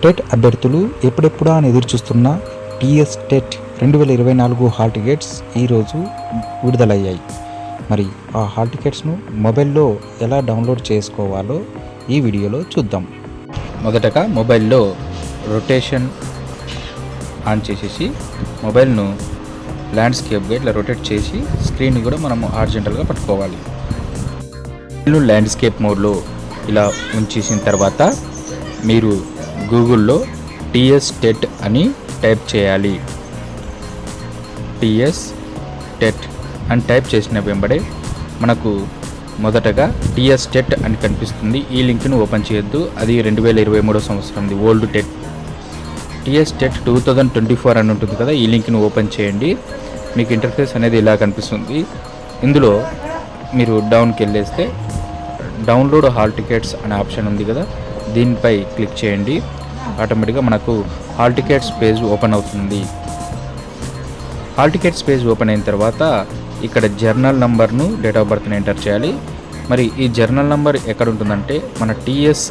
TET అభ్యర్థులు ఎప్పుడెప్పుడా అని ఎదురుచూస్తున్న టీఎస్ టెట్ 2024 హాల్ టికెట్స్ ఈరోజు విడుదలయ్యాయి. మరి ఆ హాల్ టికెట్స్ను మొబైల్లో ఎలా డౌన్లోడ్ చేసుకోవాలో ఈ వీడియోలో చూద్దాం. మొదటగా మొబైల్లో రొటేషన్ ఆన్ చేసేసి మొబైల్ను ల్యాండ్స్కేప్గా ఇట్లా రొటేట్ చేసి స్క్రీన్ని కూడా మనం హారిజాంటల్గా పట్టుకోవాలి. ల్యాండ్స్కేప్ మోడ్లో ఇలా ఉంచేసిన తర్వాత మీరు గూగుల్లో టీఎస్ టెట్ అని టైప్ చేయాలి. టీఎస్ టెట్ అని టైప్ చేసిన వెంబడే మనకు మొదటగా టీఎస్ టెట్ అని కనిపిస్తుంది. ఈ లింక్ను ఓపెన్ చేయొద్దు, అది 2023 సంవత్సరంది ఓల్డ్ టెట్. టీఎస్ టెట్ 2024 అని ఉంటుంది కదా, ఈ లింక్ను ఓపెన్ చేయండి. మీకు ఇంటర్ఫేస్ అనేది ఇలా కనిపిస్తుంది. ఇందులో మీరు డౌన్కి వెళ్ళేస్తే డౌన్లోడ్ హాల్ టికెట్స్ అనే ఆప్షన్ ఉంది కదా, దీనిపై క్లిక్ చేయండి. ఆటోమేటిక్గా మనకు హాల్ టికెట్స్ పేజ్ ఓపెన్ అవుతుంది. హాల్ టికెట్స్ పేజ్ ఓపెన్ అయిన తర్వాత ఇక్కడ జర్నల్ నంబర్ను, డేట్ ఆఫ్ బర్త్ని ఎంటర్ చేయాలి. మరి ఈ జర్నల్ నంబర్ ఎక్కడ ఉంటుందంటే మన టీఎస్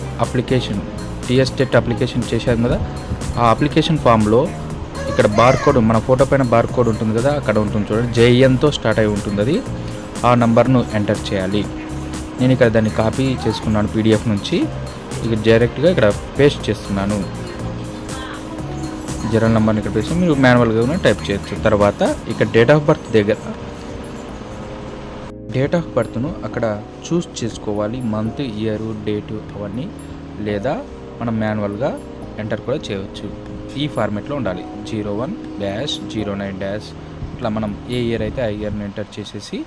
టెట్ అప్లికేషన్ చేశాం కదా, ఆ అప్లికేషన్ ఫామ్లో ఇక్కడ బార్ కోడ్, మన ఫోటో పైన బార్ కోడ్ ఉంటుంది కదా, అక్కడ ఉంటుంది చూడండి, జేఎన్తో స్టార్ట్ అయి ఉంటుంది. అది ఆ నంబర్ను ఎంటర్ చేయాలి. నేను ఇక్కడ దాన్ని కాపీ చేసుకున్నాను పీడిఎఫ్ నుంచి, ఇక డైరెక్ట్గా ఇక్కడ పేస్ట్ చేస్తున్నాను. జర్నల్ నెంబర్ని ఇక్కడ పేస్ట్ మీరు మాన్యువల్గా టైప్ చేయొచ్చు. తర్వాత ఇక్కడ డేట్ ఆఫ్ బర్త్ దగ్గర డేట్ ఆఫ్ బర్త్ను అక్కడ చూస్ చేసుకోవాలి, మంత్, ఇయర్, డేటు అవన్నీ, లేదా మనం మాన్యువల్గా ఎంటర్ కూడా చేయవచ్చు. ఈ ఫార్మేట్లో ఉండాలి. 01-09- ఇట్లా మనం ఏ ఇయర్ అయితే ఆ ఇయర్ని ఎంటర్ చేసేసి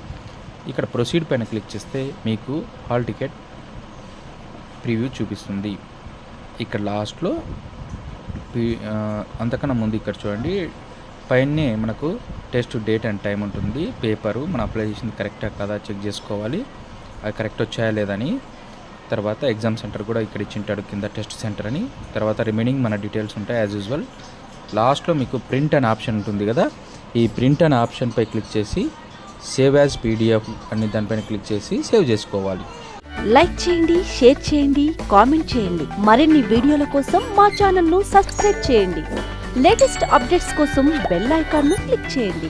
ఇక్కడ ప్రొసీడ్ పైన క్లిక్ చేస్తే మీకు హాల్ టికెట్ ప్రివ్యూ చూపిస్తుంది. ఇక్కడ లాస్ట్లో అంతకన్నా ముందు ఇక్కడ చూడండి, పైనే మనకు టెస్ట్ డేట్ అండ్ టైం ఉంటుంది. పేపరు మనం అప్లై చేసింది కరెక్టా కదా చెక్ చేసుకోవాలి, అది కరెక్ట్ వచ్చాయా లేదని. తర్వాత ఎగ్జామ్ సెంటర్ కూడా ఇక్కడ ఇచ్చింటాడు కింద, టెస్ట్ సెంటర్ అని. తర్వాత రిమైనింగ్ మన డీటెయిల్స్ ఉంటాయి యాజ్ యూజువల్. లాస్ట్లో మీకు ప్రింట్ అనే ఆప్షన్ ఉంటుంది కదా, ఈ ప్రింట్ అనే ఆప్షన్పై క్లిక్ చేసి సేవ్ యాజ్ పీడిఎఫ్ అని దానిపైన క్లిక్ చేసి సేవ్ చేసుకోవాలి. లైక్ చేయండి, షేర్ చేయండి, కామెంట్ చేయండి. మరిన్ని వీడియోల కోసం మా ఛానల్ను సబ్స్క్రైబ్ చేయండి. లేటెస్ట్ అప్డేట్స్ కోసం బెల్ ఐకాన్ను క్లిక్ చేయండి.